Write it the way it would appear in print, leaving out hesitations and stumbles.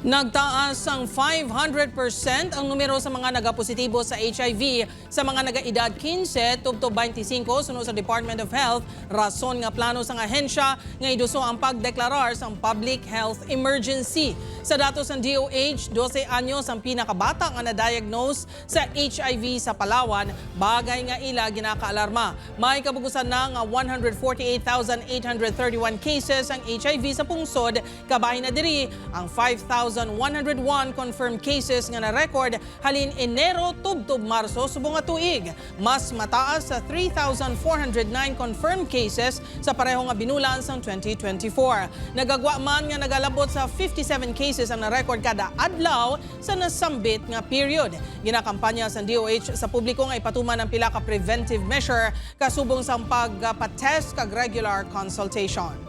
Nagtaas ang 500% ang numero sa mga nagapositibo sa HIV sa mga nagaedad 15 tubto 25 sunod sa Department of Health. Rason nga plano sang ahensya nga iduso ang pagdeklarar sa public health emergency. Sa datos ng DOH, 12 anyos ang pinakabata nga na-diagnose sa HIV sa Palawan, bagay nga ila ginakaalarma. May kabugusan na nga 148,831 cases ang HIV sa pungsod, kabahin na diri ang 5,101 confirmed cases nga na-record halin Enero tubtob Marso subong nga tuig. Mas mataas sa 3,409 confirmed cases sa pareho nga binulan sang 2024. Nagagwa man nga nagalabot sa 57 cases ang na-record kada adlaw sa nasambit nga period. Ginakampanya sa DOH sa publiko nga ipatuman ang pila ka preventive measure kasubong sa pagpatest kag regular consultation.